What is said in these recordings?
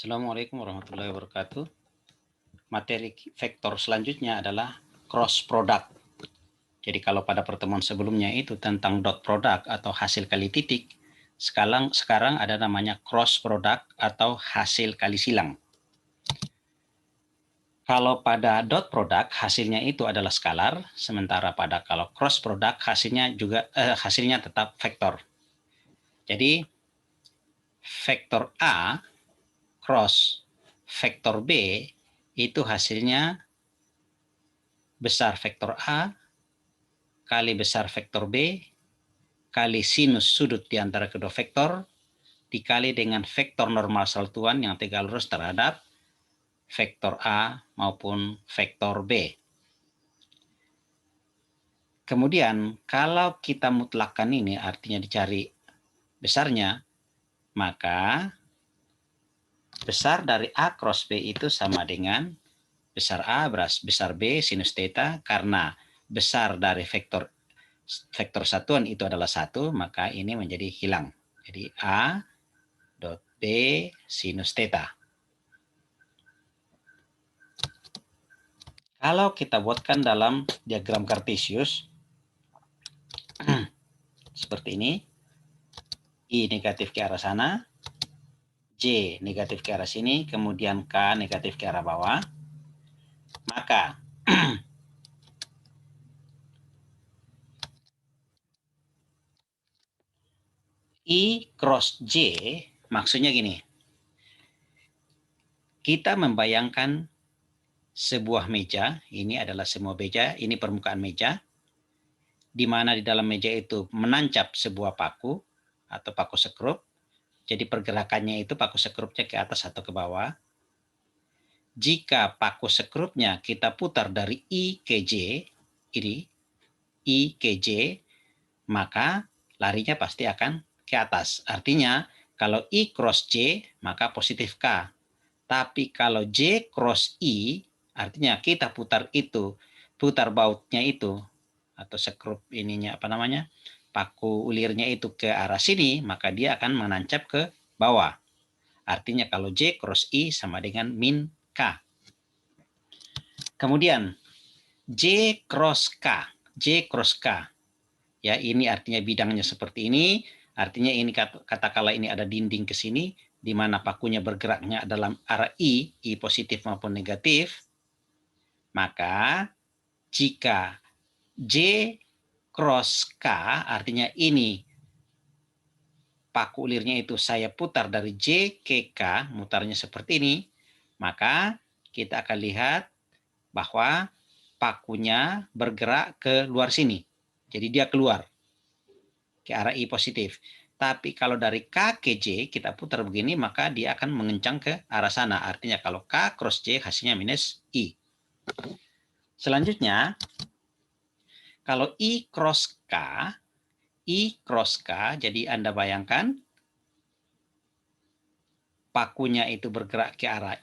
Assalamualaikum warahmatullahi wabarakatuh. Materi vektor selanjutnya adalah cross product. Jadi kalau pada pertemuan sebelumnya itu tentang dot product atau hasil kali titik, sekarang ada namanya cross product atau hasil kali silang. Kalau pada dot product hasilnya itu adalah skalar, sementara pada kalau cross product hasilnya tetap vektor. Jadi vektor A cross vektor B itu hasilnya besar vektor A kali besar vektor B kali sinus sudut di antara kedua vektor dikali dengan vektor normal satuan yang tegak lurus terhadap vektor A maupun vektor B. Kemudian kalau kita mutlakkan ini artinya dicari besarnya, maka besar dari A cross B itu sama dengan besar A besar B sinus theta, karena besar dari vektor satuan itu adalah 1, maka ini menjadi hilang. Jadi A dot B sinus theta. Kalau kita buatkan dalam diagram kartesius seperti ini, I negatif ke arah sana, J negatif ke arah sini, kemudian K negatif ke arah bawah, maka I cross J maksudnya gini, kita membayangkan sebuah meja, ini adalah semua meja, ini permukaan meja, di mana di dalam meja itu menancap sebuah paku atau paku sekrup. Jadi pergerakannya itu paku sekrupnya ke atas atau ke bawah. Jika paku sekrupnya kita putar dari I ke J, ini I ke J, maka larinya pasti akan ke atas. Artinya kalau I cross J, maka positif K. Tapi kalau J cross I, artinya kita putar bautnya itu, atau sekrup ininya apa namanya, paku ulirnya itu ke arah sini, maka dia akan menancap ke bawah. Artinya kalau J cross I sama dengan min K. Kemudian J cross K. J cross K. Ya, ini artinya bidangnya seperti ini. Artinya ini katakanlah ini ada dinding ke sini, di mana pakunya bergeraknya dalam arah I positif maupun negatif. Maka jika J cross K, artinya ini paku ulirnya itu saya putar dari J ke K, mutarnya seperti ini, maka kita akan lihat bahwa pakunya bergerak ke luar sini. Jadi dia keluar ke arah I positif. Tapi kalau dari K ke J kita putar begini, maka dia akan mengencang ke arah sana. Artinya kalau K cross J hasilnya minus I. Selanjutnya, kalau I cross K, jadi Anda bayangkan pakunya itu bergerak ke arah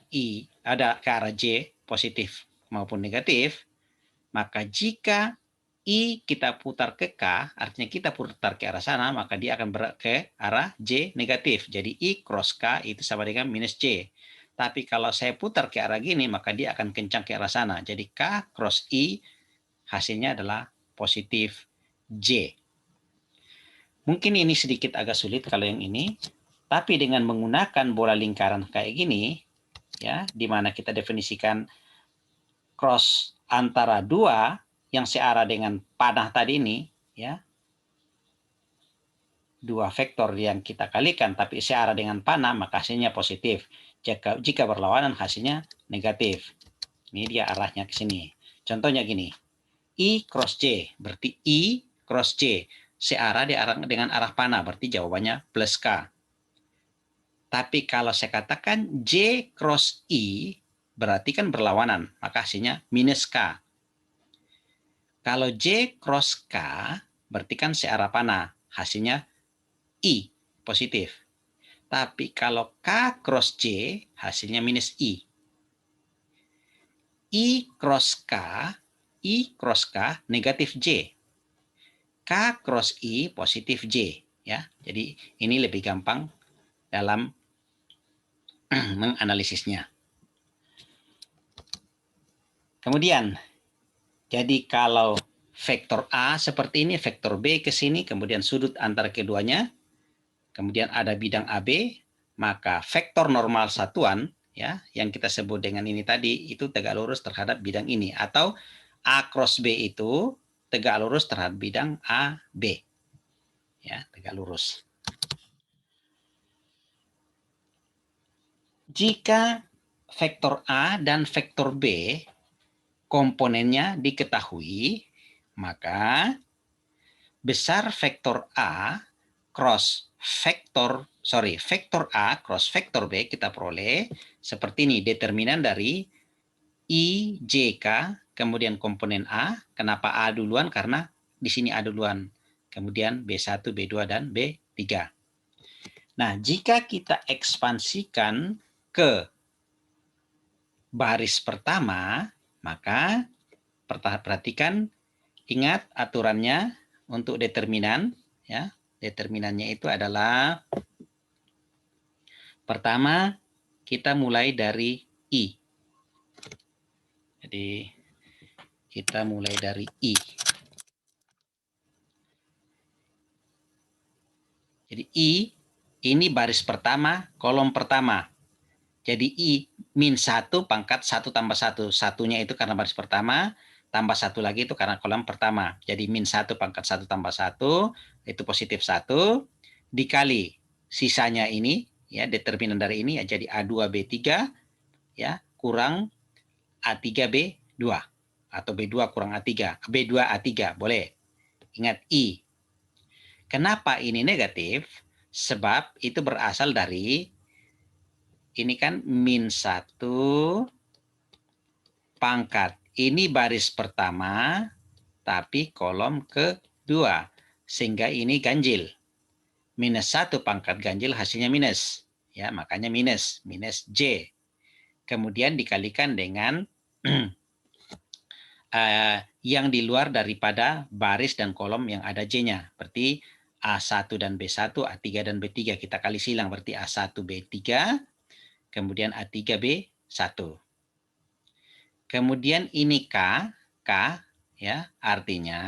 ke arah J, positif maupun negatif, maka jika I kita putar ke K, artinya kita putar ke arah sana, maka dia akan bergerak ke arah J negatif. Jadi I cross K itu sama dengan minus J. Tapi kalau saya putar ke arah gini, maka dia akan kencang ke arah sana. Jadi K cross I hasilnya adalah positif J. Mungkin ini sedikit agak sulit kalau yang ini, tapi dengan menggunakan bola lingkaran kayak gini, ya, di mana kita definisikan cross antara dua yang searah dengan panah tadi ini, ya, dua vektor yang kita kalikan tapi searah dengan panah, maka hasilnya positif. Jika berlawanan hasilnya negatif. Ini dia arahnya ke sini. Contohnya gini, I cross J, berarti I cross J. Searah dengan arah panah, berarti jawabannya plus K. Tapi kalau saya katakan J cross I, berarti kan berlawanan, maka hasilnya minus K. Kalau J cross K, berarti kan searah panah, hasilnya I, positif. Tapi kalau K cross J, hasilnya minus I. I cross K, negatif J. K cross I, positif J. Ya, jadi ini lebih gampang dalam menganalisisnya. Kemudian, jadi kalau vektor A seperti ini, vektor B ke sini, kemudian sudut antara keduanya, kemudian ada bidang AB, maka vektor normal satuan ya yang kita sebut dengan ini tadi itu tegak lurus terhadap bidang ini, atau A cross B itu tegak lurus terhadap bidang AB. Ya, tegak lurus. Jika vektor A dan vektor B komponennya diketahui, maka besar vektor A cross vektor A cross vektor B kita peroleh seperti ini. Determinan dari IJK kemudian komponen A. Kenapa A duluan? Karena di sini A duluan. Kemudian B1, B2 dan B3. Nah, jika kita ekspansikan ke baris pertama, maka perhatikan, ingat aturannya untuk determinan ya. Determinannya itu adalah pertama kita mulai dari I. Jadi kita mulai dari I. Jadi I ini baris pertama, kolom pertama. Jadi I min 1 pangkat 1 tambah 1. Satunya itu karena baris pertama, tambah 1 lagi itu karena kolom pertama. Jadi min 1 pangkat 1 tambah 1, itu positif 1, dikali sisanya ini, ya determinan dari ini, ya, jadi A2B3, ya kurang A3B2. Atau B2 kurang A3, B2A3, boleh. Ingat I. Kenapa ini negatif? Sebab itu berasal dari ini kan min 1 pangkat. Ini baris pertama, tapi kolom kedua. Sehingga ini ganjil. Minus 1 pangkat ganjil hasilnya minus. Ya, makanya minus. Minus J. Kemudian dikalikan dengan yang di luar daripada baris dan kolom yang ada J-nya. Berarti A1 dan B1, A3 dan B3. Kita kali silang, berarti A1 B3, kemudian A3 B1. Kemudian ini K ya, artinya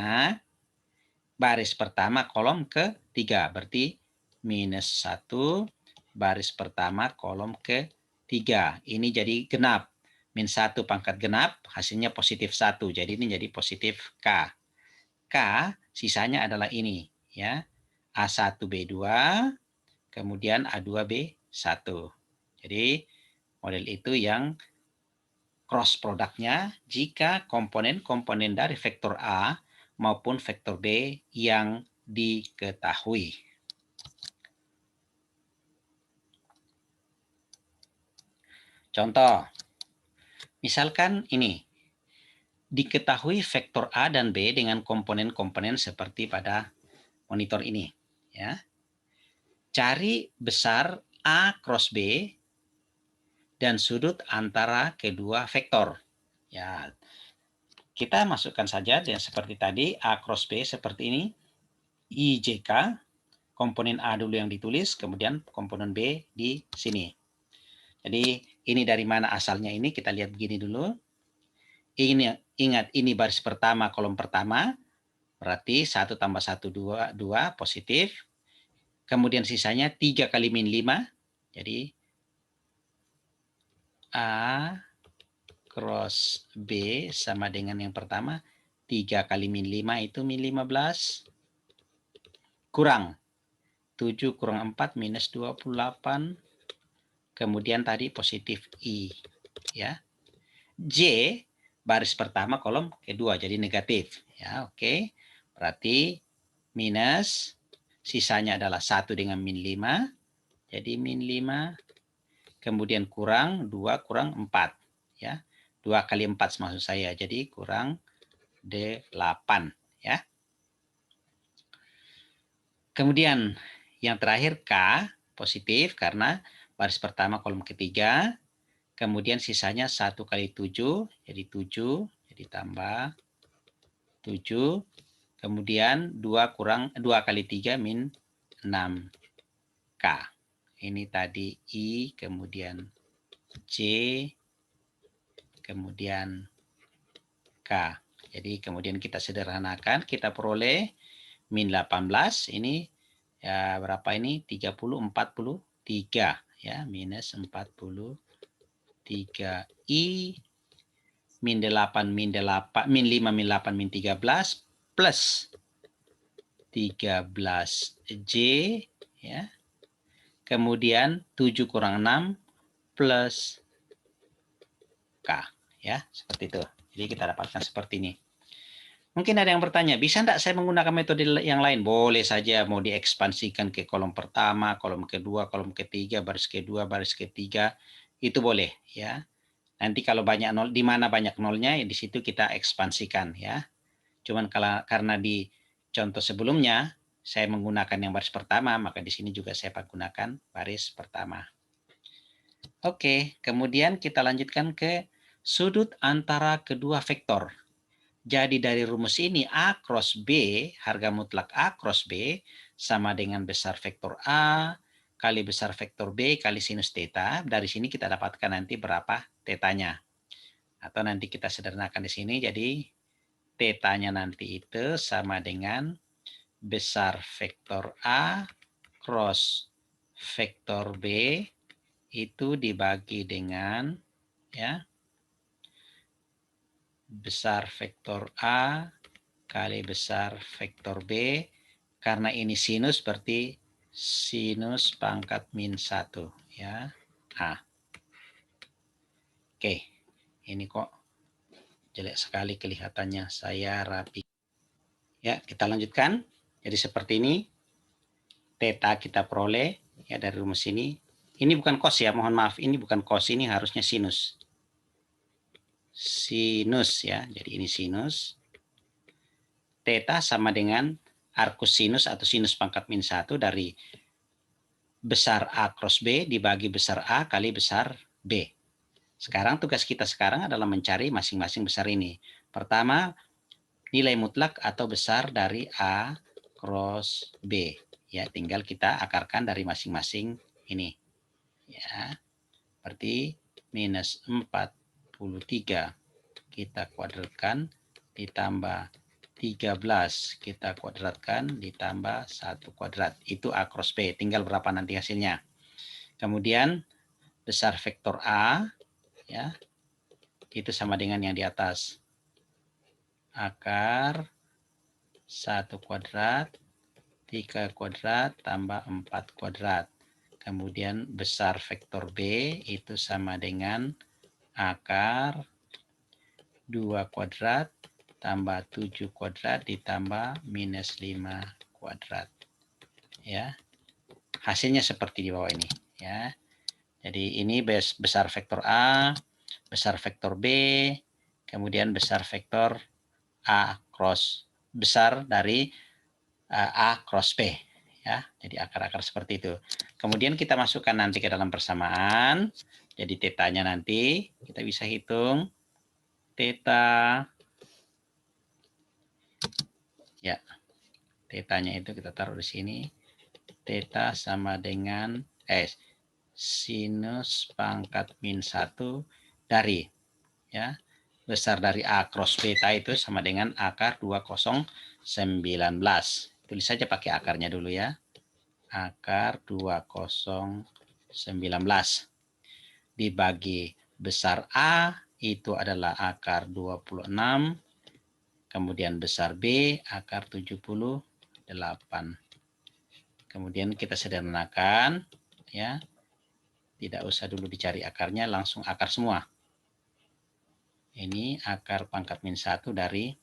baris pertama kolom ketiga, berarti minus 1 baris pertama kolom ketiga. Ini jadi genap. Min 1 pangkat genap, hasilnya positif 1. Jadi ini jadi positif K. K sisanya adalah ini, ya. A1B2, kemudian A2B1. Jadi model itu yang cross produknya jika komponen-komponen dari vektor A maupun vektor B yang diketahui. Contoh, misalkan ini, diketahui vektor A dan B dengan komponen-komponen seperti pada monitor ini. Ya. Cari besar A cross B dan sudut antara kedua vektor. Ya, kita masukkan saja dan seperti tadi A cross B seperti ini. IJK, komponen A dulu yang ditulis, kemudian komponen B di sini. Jadi ini dari mana asalnya ini, kita lihat begini dulu. Ini, ingat ini baris pertama, kolom pertama, berarti 1 tambah 1, 2, 2, positif. Kemudian sisanya 3 kali min 5, jadi A cross B sama dengan yang pertama, 3 kali min 5 itu min 15, kurang 7 kurang 4 minus 28, kemudian tadi positif I. Ya. J baris pertama kolom kedua jadi negatif. Ya, oke. Berarti minus, sisanya adalah 1 dengan min 5. Jadi min 5, kemudian kurang 2 kurang 4. Ya. 2 kali 4 maksud saya. Jadi kurang 8. Ya. Kemudian yang terakhir K positif karena baris pertama kolom ketiga. Kemudian sisanya 1 kali 7, jadi 7, jadi tambah 7. Kemudian 2 kali 3 min 6K. Ini tadi I, kemudian C, kemudian K. Jadi kemudian kita sederhanakan, kita peroleh min 18, ini ya berapa ini? 30, 43 ya, minus 43 I min 8 min 8 min 5 min 8 min 13 plus 13 J ya. Kemudian 7 kurang 6 plus K ya, seperti itu. Jadi kita dapatkan seperti ini. Mungkin ada yang bertanya, bisa enggak saya menggunakan metode yang lain? Boleh saja, mau diekspansikan ke kolom pertama, kolom kedua, kolom ketiga, baris kedua, baris ketiga, itu boleh ya. Nanti kalau banyak nol, di mana banyak nolnya, di situ kita ekspansikan ya. Cuman karena di contoh sebelumnya saya menggunakan yang baris pertama, maka di sini juga saya gunakan baris pertama. Oke, kemudian kita lanjutkan ke sudut antara kedua vektor. Jadi dari rumus ini A cross B, harga mutlak A cross B sama dengan besar vektor A kali besar vektor B kali sinus theta. Dari sini kita dapatkan nanti berapa tetanya. Atau nanti kita sederhanakan di sini, jadi tetanya nanti itu sama dengan besar vektor A cross vektor B itu dibagi dengan ya besar vektor A kali besar vektor B, karena ini sinus berarti sinus pangkat min 1 ya A. Oke, ini kok jelek sekali kelihatannya, saya rapi. Ya, kita lanjutkan. Jadi seperti ini theta kita peroleh ya dari rumus ini. Ini bukan cos ya, mohon maaf, ini bukan cos, ini harusnya sinus. Sinus ya, jadi ini sinus. Theta sama dengan arcus sinus atau sinus pangkat min 1 dari besar A cross B dibagi besar A kali besar B. Sekarang tugas kita sekarang adalah mencari masing-masing besar ini. Pertama, nilai mutlak atau besar dari A cross B. Ya, tinggal kita akarkan dari masing-masing ini. Ya, berarti minus 43 kita kuadratkan ditambah 13 kita kuadratkan ditambah 1 kuadrat. Itu A cross B. Tinggal berapa nanti hasilnya. Kemudian besar vektor A ya itu sama dengan yang di atas. Akar 1 kuadrat 3 kuadrat tambah 4 kuadrat. Kemudian besar vektor B itu sama dengan akar 2 kuadrat tambah 7 kuadrat ditambah minus 5 kuadrat. Ya. Hasilnya seperti di bawah ini, ya. Jadi ini besar vektor A, besar vektor B, kemudian besar vektor A cross besar dari A cross B, ya. Jadi akar-akar seperti itu. Kemudian kita masukkan nanti ke dalam persamaan. Jadi tetanya nanti kita bisa hitung theta. Ya, tetanya itu kita taruh di sini. Theta sama dengan sinus pangkat min 1 dari ya besar dari A cross beta itu sama dengan akar 2019. Tulis saja pakai akarnya dulu ya. Akar 2019 dibagi besar A itu adalah akar 26. Kemudian besar B akar 78. Kemudian kita sederhanakan ya. Tidak usah dulu dicari akarnya, langsung akar semua. Ini akar pangkat min 1 dari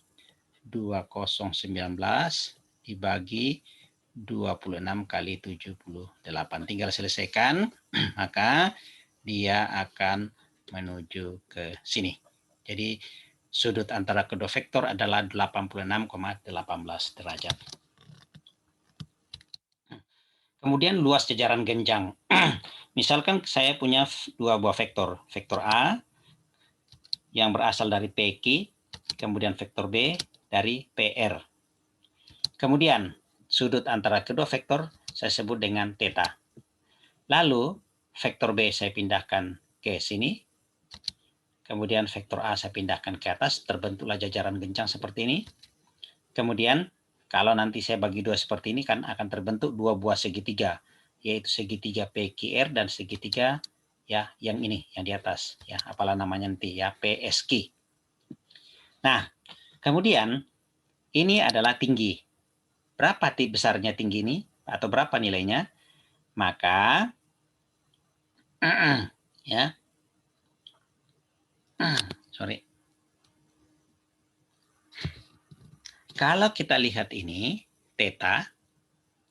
2019 dibagi 26 kali 78. Tinggal selesaikan, maka dia akan menuju ke sini. Jadi sudut antara kedua vektor adalah 86,18 derajat. Kemudian luas jajaran genjang. Misalkan saya punya dua buah vektor. Vektor A yang berasal dari PQ, kemudian vektor B dari PR. Kemudian sudut antara kedua vektor saya sebut dengan theta. Lalu vektor B saya pindahkan ke sini. Kemudian vektor A saya pindahkan ke atas, terbentuklah jajaran genjang seperti ini. Kemudian kalau nanti saya bagi dua seperti ini kan akan terbentuk dua buah segitiga, yaitu segitiga PQR dan segitiga ya yang ini yang di atas ya, apalah namanya nanti ya, PSQ. Nah, kemudian ini adalah tinggi. Berapa besarnya tinggi ini atau berapa nilainya? Maka ya. Sorry. Kalau kita lihat ini theta,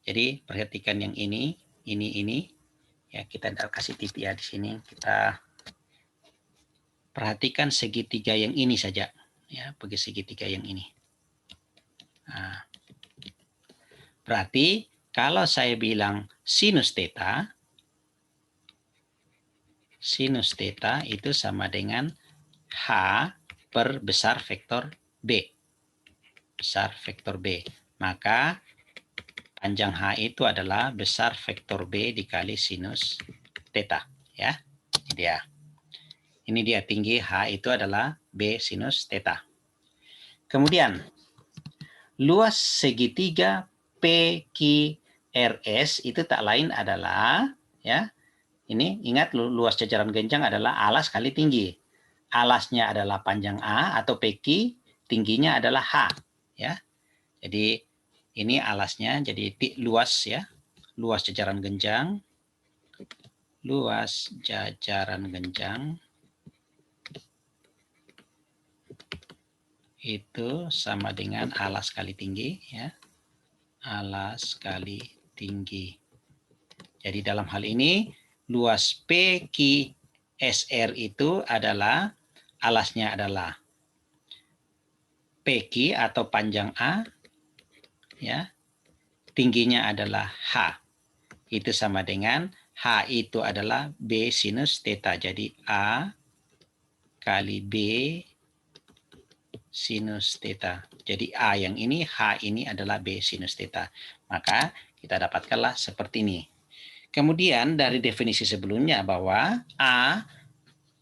jadi perhatikan yang ini. Ya, kita kasih titik ya di sini. Kita perhatikan segitiga yang ini saja. Ya, bagi segitiga yang ini. Nah, berarti kalau saya bilang sinus theta itu sama dengan H per besar vektor B. Besar vektor B. Maka panjang H itu adalah besar vektor B dikali sinus theta. Ya, ini dia tinggi H itu adalah B sinus theta. Kemudian luas segitiga PQRS itu tak lain adalah ya. Ini ingat luas jajaran genjang adalah alas kali tinggi. Alasnya adalah panjang A atau PQ, tingginya adalah H ya. Jadi ini alasnya, jadi luas ya. Luas jajaran genjang. Luas jajaran genjang itu sama dengan alas kali tinggi ya. Alas kali tinggi. Jadi dalam hal ini luas PQSR itu adalah alasnya adalah PQ atau panjang A ya. Tingginya adalah H. Itu sama dengan H itu adalah B sinus theta. Jadi A kali B sinus theta. Jadi A yang ini, H ini adalah B sinus theta. Maka kita dapatkanlah seperti ini. Kemudian dari definisi sebelumnya bahwa A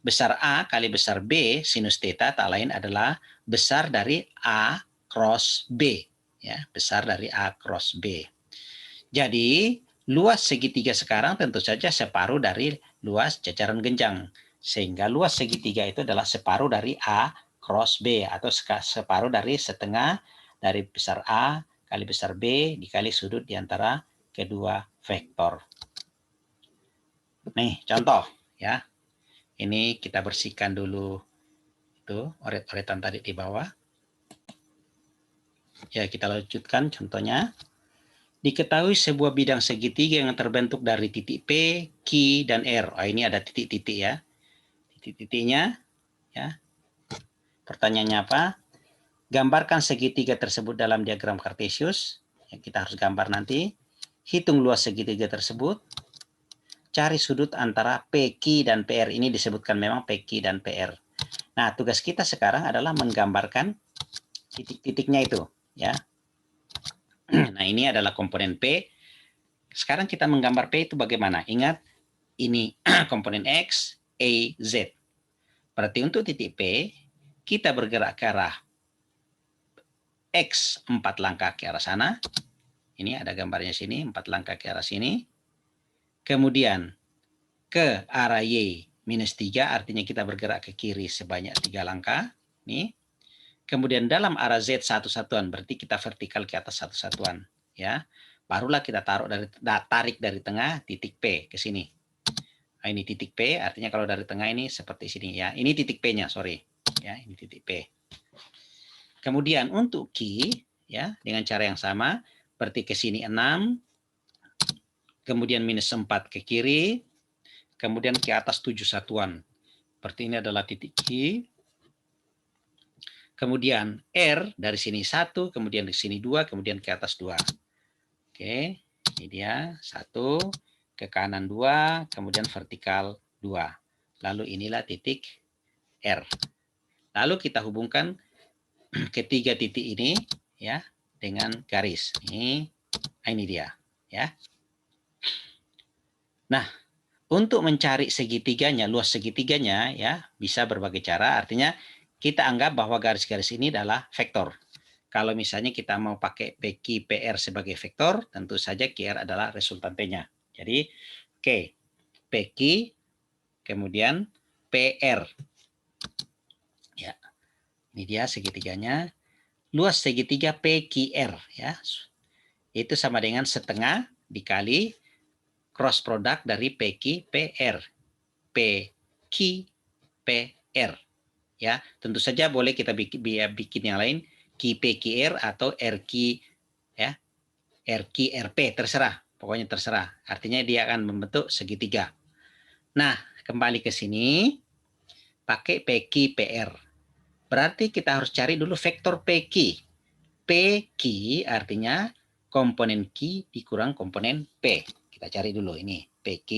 besar A kali besar B sinus theta tak lain adalah besar dari A cross B. Ya, besar dari A cross B. Jadi luas segitiga sekarang tentu saja separuh dari luas jajaran genjang. Sehingga luas segitiga itu adalah separuh dari A cross B atau separuh dari setengah dari besar A kali besar B dikali sudut di antara kedua vektor. Nih contoh ya. Ini kita bersihkan dulu itu oret-oretan tadi di bawah. Ya, kita lanjutkan contohnya. Diketahui sebuah bidang segitiga yang terbentuk dari titik P, Q, dan R. Oh, ini ada titik-titik ya. Titik-titiknya ya. Pertanyaannya apa? Gambarkan segitiga tersebut dalam diagram Cartesius. Ya, kita harus gambar nanti. Hitung luas segitiga tersebut. Cari sudut antara PQ dan PR. Ini disebutkan memang PQ dan PR. Nah, tugas kita sekarang adalah menggambarkan titik-titiknya itu. Ya. Nah, ini adalah komponen P. Sekarang kita menggambar P itu bagaimana? Ingat, ini komponen X, Y, Z. Berarti untuk titik P, kita bergerak ke arah X 4 langkah ke arah sana. Ini ada gambarnya sini, 4 langkah ke arah sini. Kemudian ke arah Y minus 3, artinya kita bergerak ke kiri sebanyak 3 langkah. Nih. Kemudian dalam arah Z satu satuan, berarti kita vertikal ke atas satu satuan. Ya. Barulah kita tarik dari tengah titik P ke sini. Nah, ini titik P, artinya kalau dari tengah ini seperti sini ya. Ini titik P-nya, sorry. Ya, ini titik P. Kemudian untuk Q, ya, dengan cara yang sama, berarti ke sini 6, kemudian minus 4 ke kiri, kemudian ke atas 7 satuan. Berarti ini adalah titik Q. Kemudian R dari sini 1, kemudian di sini 2, kemudian ke atas 2. Oke, ini dia 1, ke kanan 2, kemudian vertikal 2. Lalu inilah titik R. Lalu kita hubungkan ketiga titik ini ya dengan garis. Ini dia ya. Nah, Untuk mencari segitiganya, luas segitiganya ya bisa berbagai cara. Artinya kita anggap bahwa garis-garis ini adalah vektor. Kalau misalnya kita mau pakai PQ PR sebagai vektor, tentu saja QR adalah resultantenya. Jadi, oke, PQ kemudian PR. Ya, ini dia segitiganya. Luas segitiga PQR ya. Itu sama dengan setengah dikali cross product dari PQ PR. PQ PR. Ya, tentu saja boleh kita bikin yang lain QPQR atau RQ ya. RQRP terserah, pokoknya terserah. Artinya dia akan membentuk segitiga. Nah, kembali ke sini pakai PQ PR. Berarti kita harus cari dulu vektor PQ. PQ artinya komponen Q dikurang komponen P. Kita cari dulu ini. PQ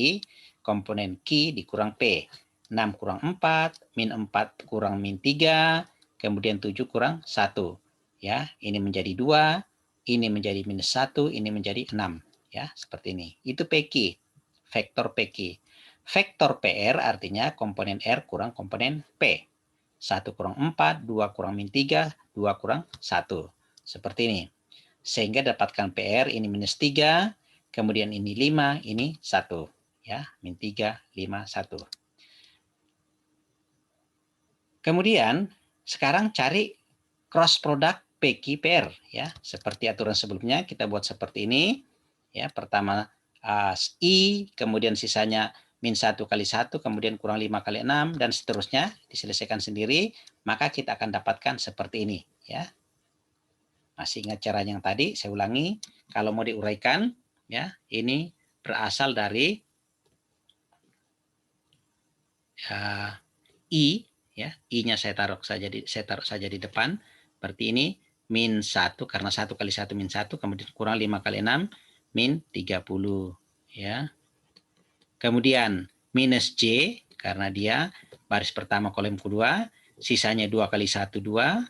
komponen Q dikurang P. 6 kurang 4, min 4 kurang min 3, kemudian 7 kurang 1. Ya, ini menjadi 2, ini menjadi minus 1, ini menjadi 6. Ya, seperti ini. Itu PQ, vektor PQ. Vektor PR artinya komponen R kurang komponen P. 1 kurang 4, 2 kurang min 3, 2 kurang 1. Seperti ini. Sehingga dapatkan PR ini minus 3, kemudian ini 5, ini 1. Ya, min 3, 5, 1. Kemudian sekarang cari cross product PQ/PR ya. Seperti aturan sebelumnya kita buat seperti ini. Ya, pertama I, kemudian sisanya min 1 kali 1, kemudian kurang 5 kali 6 dan seterusnya diselesaikan sendiri, maka kita akan dapatkan seperti ini ya. Masih ingat cara yang tadi? Saya ulangi. Kalau mau diuraikan, ya ini berasal dari I, ya I-nya saya taruh saja di depan. Berarti ini min 1 karena 1 kali 1 min 1, kemudian kurang 5 kali 6 min 30 ya. Kemudian minus J karena dia baris pertama kolom kedua, sisanya 2 kali 1 2.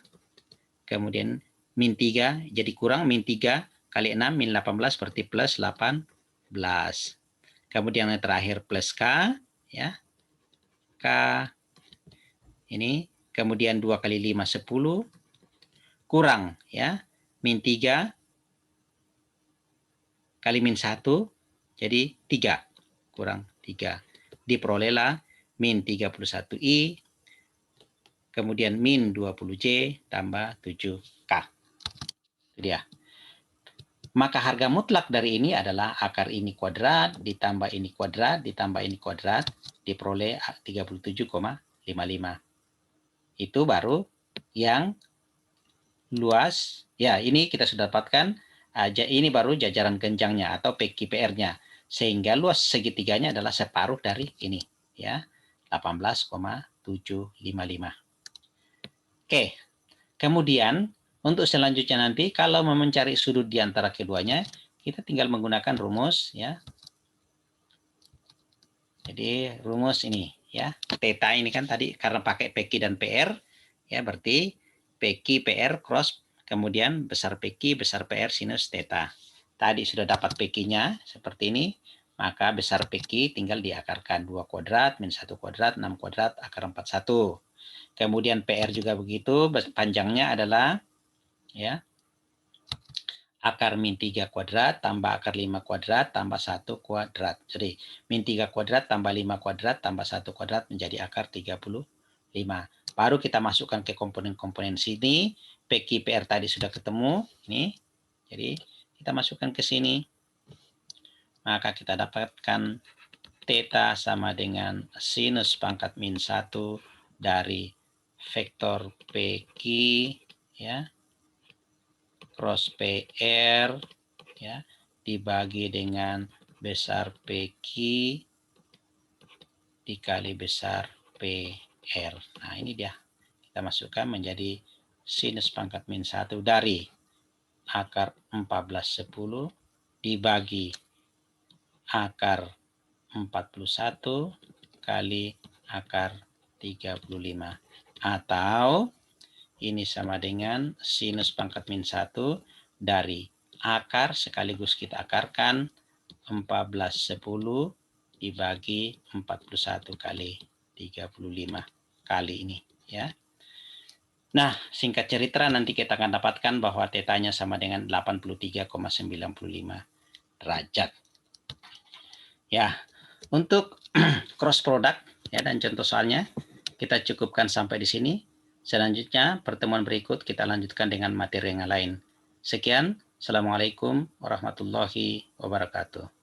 Kemudian min 3 jadi kurang min 3 kali 6 min 18 berarti plus 18. Kemudian yang terakhir plus K ya. K ini kemudian 2 kali 5 10 kurang ya min 3 kali min 1 jadi 3 kurang 3. Diperolehlah min 31I kemudian min 20J tambah 7K. Itu dia. Maka harga mutlak dari ini adalah akar ini kuadrat ditambah ini kuadrat ditambah ini kuadrat diperoleh 37,55. Itu baru yang luas. Ya, ini kita sudah dapatkan. Ini baru jajaran genjangnya atau PQPR-nya. Sehingga luas segitiganya adalah separuh dari ini. Ya, 18,755. Oke, kemudian untuk selanjutnya nanti kalau mau mencari sudut di antara keduanya, kita tinggal menggunakan rumus ya. Jadi rumus ini ya. Theta ini kan tadi karena pakai PQ dan PR ya berarti PQ PR cross kemudian besar PQ besar PR sinus theta. Tadi sudah dapat PQ-nya seperti ini, maka besar PQ tinggal diakarkan 2 kuadrat min 1 kuadrat 6 kuadrat akar 41. Kemudian PR juga begitu, panjangnya adalah ya akar min 3 kuadrat tambah akar 5 kuadrat tambah 1 kuadrat. Jadi min 3 kuadrat tambah 5 kuadrat tambah 1 kuadrat menjadi akar 35. Baru kita masukkan ke komponen-komponen sini. PQ PR tadi sudah ketemu. Ini. Jadi kita masukkan ke sini. Maka kita dapatkan theta sama dengan sinus pangkat min 1 dari vektor PQ ya cross PR ya dibagi dengan besar PQ dikali besar PR. Nah, ini dia. Kita masukkan menjadi sinus pangkat min 1 dari akar 1410 dibagi akar 41 kali akar 35. Atau ini sama dengan sinus pangkat min 1 dari akar sekaligus kita akarkan 1410 dibagi 41 kali 35 kali ini ya. Nah, singkat cerita nanti kita akan dapatkan bahwa tetanya sama dengan 83,95 derajat. Ya, untuk cross product ya dan contoh soalnya kita cukupkan sampai di sini. Selanjutnya pertemuan berikut kita lanjutkan dengan materi yang lain. Sekian, Assalamualaikum warahmatullahi wabarakatuh.